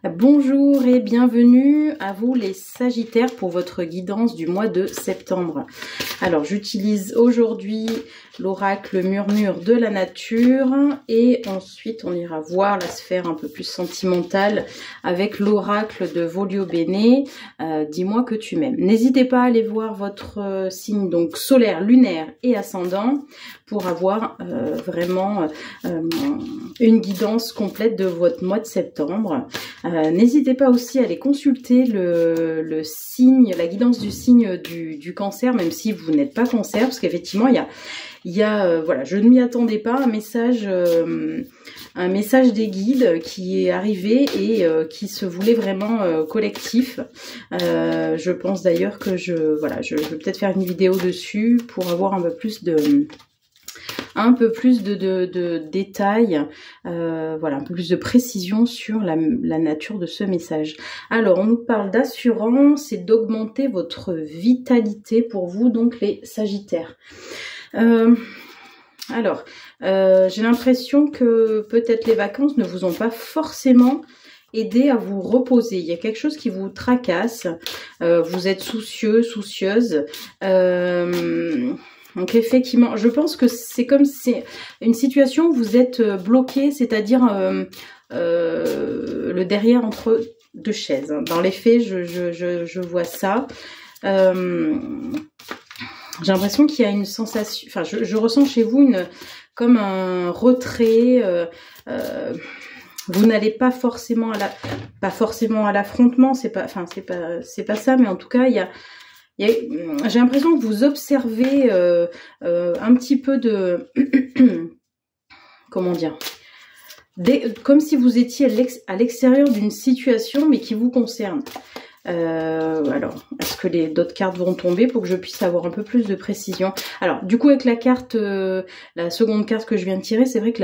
Bonjour et bienvenue à vous les Sagittaires pour votre guidance du mois de septembre. Alors j'utilise aujourd'hui l'oracle murmure de la nature et ensuite on ira voir la sphère un peu plus sentimentale avec l'oracle de Volio Bene, dis-moi que tu m'aimes. N'hésitez pas à aller voir votre signe donc solaire, lunaire et ascendant pour avoir vraiment une guidance complète de votre mois de septembre. N'hésitez pas aussi à aller consulter le signe, la guidance du signe du cancer, même si vous n'êtes pas cancer, parce qu'effectivement il y a voilà, je ne m'y attendais pas, un message des guides qui est arrivé et qui se voulait vraiment collectif. Je pense d'ailleurs que je vais peut-être faire une vidéo dessus pour avoir un peu plus de détails, voilà, un peu plus de précision sur la nature de ce message. Alors, on nous parle d'assurance et d'augmenter votre vitalité pour vous, donc les Sagittaires. J'ai l'impression que peut-être les vacances ne vous ont pas forcément aidé à vous reposer. Il y a quelque chose qui vous tracasse, vous êtes soucieux, soucieuse. Donc effectivement, je pense que c'est comme c'est une situation où vous êtes bloqué, c'est-à-dire le derrière entre deux chaises. Dans les faits, je vois ça. J'ai l'impression qu'il y a une sensation, enfin je ressens chez vous comme un retrait. Vous n'allez pas forcément à l'affrontement, c'est pas ça, mais en tout cas j'ai l'impression que vous observez un petit peu de comment dire, comme si vous étiez à l'extérieur d'une situation mais qui vous concerne. Alors, est-ce que d'autres cartes vont tomber pour que je puisse avoir un peu plus de précision? Alors, du coup, avec la carte, la seconde carte que je viens de tirer, c'est vrai que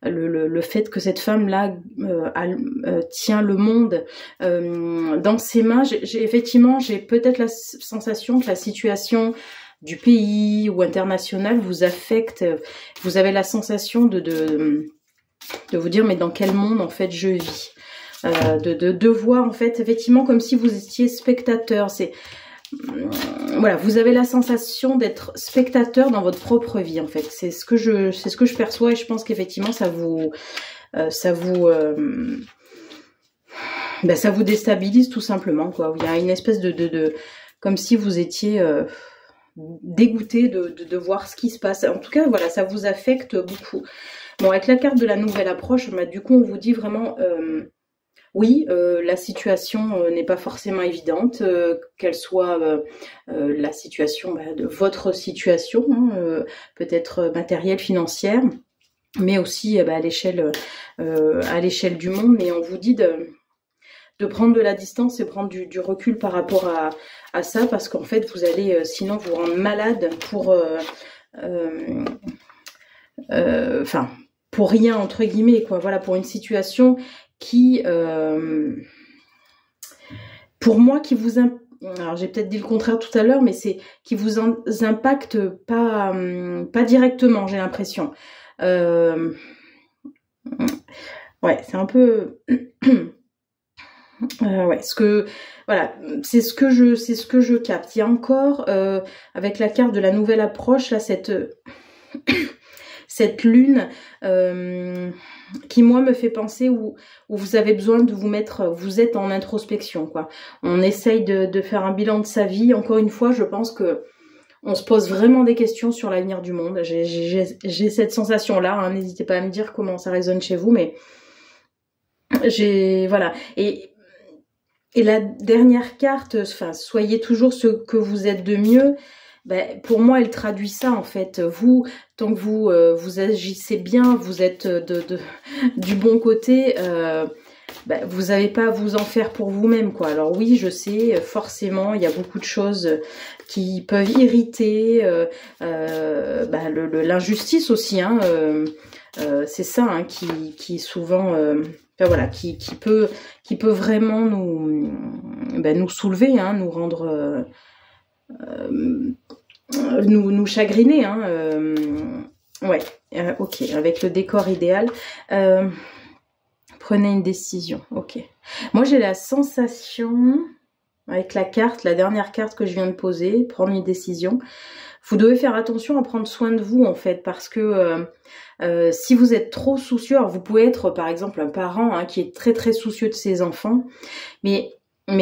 le fait que cette femme-là tient le monde dans ses mains, effectivement, j'ai peut-être la sensation que la situation du pays ou internationale vous affecte. Vous avez la sensation de vous dire, mais dans quel monde, en fait, je vis? De voir en fait effectivement comme si vous étiez spectateur. Voilà, vous avez la sensation d'être spectateur dans votre propre vie en fait. C'est ce que je perçois et je pense qu'effectivement ça vous déstabilise tout simplement quoi. Il y a une espèce de comme si vous étiez dégoûté de voir ce qui se passe. En tout cas voilà, ça vous affecte beaucoup. Bon, avec la carte de la nouvelle approche, du coup on vous dit vraiment oui, la situation n'est pas forcément évidente, qu'elle soit la situation de votre situation, hein, peut-être matérielle, financière, mais aussi à l'échelle du monde. Mais on vous dit de prendre de la distance et prendre du recul par rapport à ça, parce qu'en fait vous allez sinon vous rendre malade pour pour rien entre guillemets quoi. Voilà, pour une situation qui, pour moi, alors j'ai peut-être dit le contraire tout à l'heure, mais c'est qui vous impacte pas directement, j'ai l'impression. Ouais, c'est un peu, ouais, voilà, c'est ce que je capte. Il y a encore, avec la carte de la nouvelle approche, là, cette lune qui moi me fait penser où vous avez besoin de vous mettre, vous êtes en introspection quoi. On essaye de faire un bilan de sa vie. Encore une fois, je pense que on se pose vraiment des questions sur l'avenir du monde. J'ai cette sensation là, hein. N'hésitez pas à me dire comment ça résonne chez vous, mais voilà. Et la dernière carte, enfin, soyez toujours ce que vous êtes de mieux. Pour moi, elle traduit ça en fait. Vous, tant que vous agissez bien, vous êtes du bon côté, vous n'avez pas à vous en faire pour vous-même quoi. Alors oui, je sais, forcément, il y a beaucoup de choses qui peuvent irriter, l'injustice aussi, hein. C'est ça hein, qui souvent, voilà, qui peut vraiment nous soulever, hein, nous rendre nous chagriner, hein, ouais, ok, avec le décor idéal. Prenez une décision. Ok. Moi, j'ai la sensation, avec la carte, la dernière carte que je viens de poser, prendre une décision. Vous devez faire attention à prendre soin de vous, en fait, parce que si vous êtes trop soucieux, alors vous pouvez être, par exemple, un parent hein, qui est très très soucieux de ses enfants, mais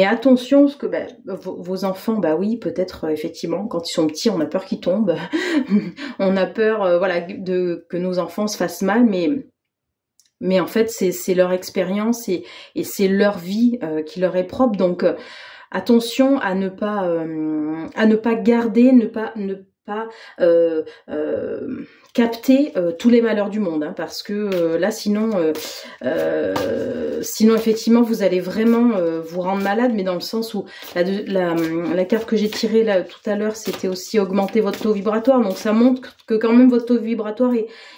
attention, parce que vos enfants, oui, peut-être effectivement, quand ils sont petits, on a peur qu'ils tombent, on a peur, voilà, que nos enfants se fassent mal, mais en fait, c'est leur expérience et c'est leur vie qui leur est propre, donc attention à ne pas garder, ne pas capter tous les malheurs du monde, hein, parce que là sinon effectivement vous allez vraiment vous rendre malade, mais dans le sens où la carte que j'ai tirée là tout à l'heure, c'était aussi augmenter votre taux vibratoire, donc ça montre que quand même votre taux vibratoire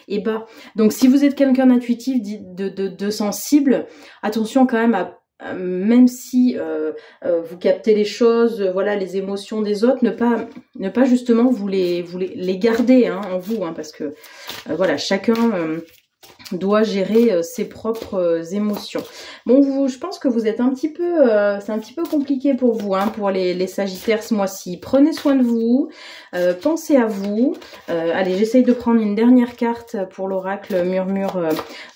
est bas. Donc si vous êtes quelqu'un d'intuitif, de sensible, attention quand même à même si vous captez les choses, voilà, les émotions des autres, ne pas justement vous les garder hein, en vous, hein, parce que voilà, chacun doit gérer ses propres émotions. Bon, je pense que vous êtes un petit peu, c'est un petit peu compliqué pour vous, hein, pour les Sagittaires ce mois-ci. Prenez soin de vous, pensez à vous. Allez, j'essaye de prendre une dernière carte pour l'oracle Murmure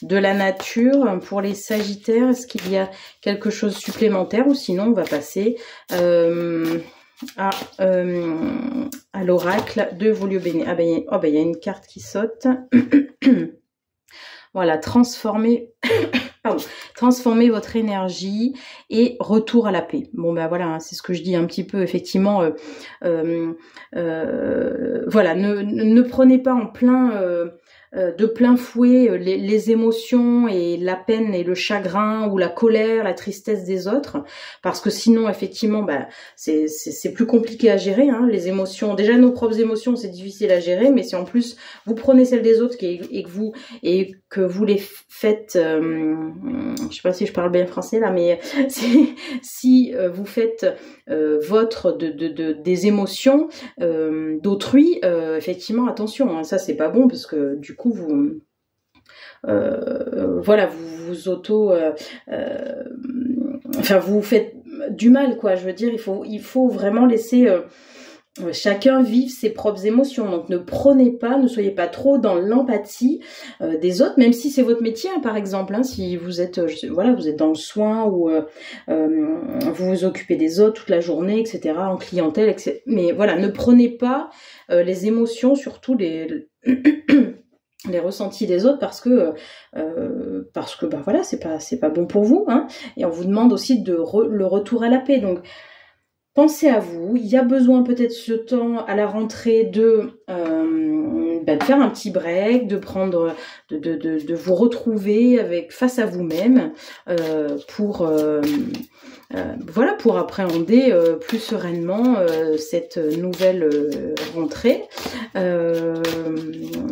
de la nature. Pour les Sagittaires, est-ce qu'il y a quelque chose supplémentaire ou sinon on va passer à l'oracle de Volio Bene. Ah il y a une carte qui saute. Voilà, transformer votre énergie et retour à la paix. Bon voilà, hein, c'est ce que je dis un petit peu effectivement. Voilà, ne prenez pas en de plein fouet les émotions et la peine et le chagrin ou la colère, la tristesse des autres, parce que sinon effectivement c'est plus compliqué à gérer hein, les émotions. Déjà nos propres émotions c'est difficile à gérer, mais si en plus vous prenez celles des autres et que vous les faites, je sais pas si je parle bien français là, mais si vous faites des émotions d'autrui, effectivement attention, hein, ça c'est pas bon parce que du coup vous voilà, vous auto enfin vous faites du mal quoi, je veux dire, il faut vraiment laisser chacun vive ses propres émotions, donc ne soyez pas trop dans l'empathie des autres, même si c'est votre métier hein, par exemple, hein, si vous êtes vous êtes dans le soin ou vous vous occupez des autres toute la journée, etc., en clientèle, etc. Mais voilà, ne prenez pas les émotions, surtout les les ressentis des autres, parce que voilà, c'est pas bon pour vous hein, et on vous demande aussi le retour à la paix. Donc pensez à vous, il y a besoin peut-être ce temps à la rentrée de faire un petit break, de prendre, de vous retrouver face à vous-même pour appréhender plus sereinement cette nouvelle rentrée.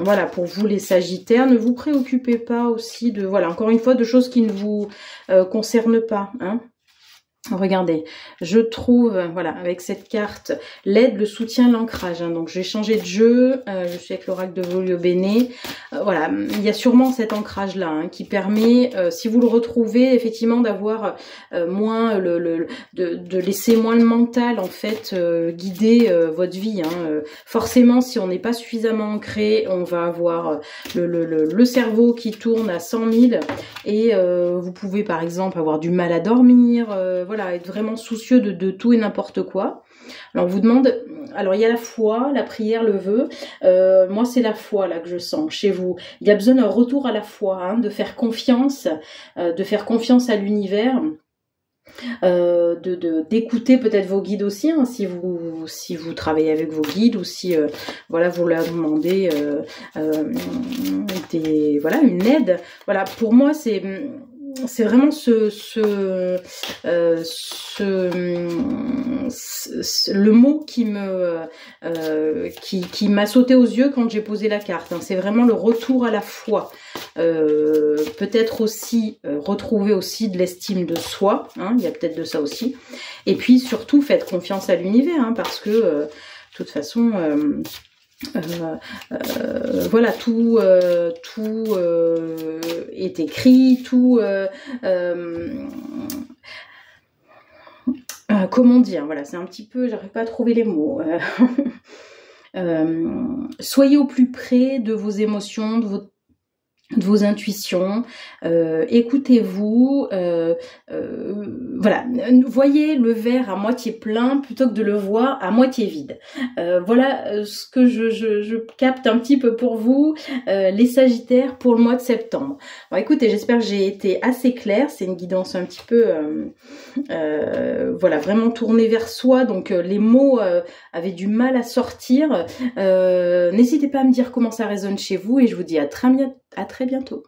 Voilà, pour vous les Sagittaires, ne vous préoccupez pas aussi encore une fois, de choses qui ne vous concernent pas, hein. Regardez, je trouve, voilà, avec cette carte, l'aide, le soutien, l'ancrage. Hein, donc, j'ai changé de jeu. Je suis avec l'oracle de Volio Bene. Voilà, il y a sûrement cet ancrage-là hein, qui permet, si vous le retrouvez, effectivement, d'avoir moins de laisser moins le mental en fait guider votre vie. Hein. Forcément, si on n'est pas suffisamment ancré, on va avoir le cerveau qui tourne à 100 000 et vous pouvez, par exemple, avoir du mal à dormir. Voilà, être vraiment soucieux de tout et n'importe quoi. Alors on vous demande, alors il y a la foi, la prière, le vœu. Moi c'est la foi là que je sens chez vous. Il y a besoin d'un retour à la foi, hein, de faire confiance à l'univers. D'écouter peut-être vos guides aussi, hein, si vous travaillez avec vos guides ou si vous leur demandez une aide. Voilà, pour moi c'est vraiment le mot qui m'a sauté aux yeux quand j'ai posé la carte. Hein. C'est vraiment le retour à la foi. Peut-être aussi retrouver aussi de l'estime de soi. Hein. Il y a peut-être de ça aussi. Et puis surtout faites confiance à l'univers, hein, parce que de toute façon voilà, tout est écrit, tout comment dire, voilà, c'est un petit peu, j'arrive pas à trouver les mots. Soyez au plus près de vos émotions, de vos intuitions, écoutez-vous, voilà, voyez le verre à moitié plein plutôt que de le voir à moitié vide. Voilà ce que je capte un petit peu pour vous, les Sagittaires pour le mois de septembre. Bon, écoutez, j'espère que j'ai été assez claire, c'est une guidance un petit peu, voilà, vraiment tournée vers soi, donc les mots avaient du mal à sortir. N'hésitez pas à me dire comment ça résonne chez vous et je vous dis à très bientôt.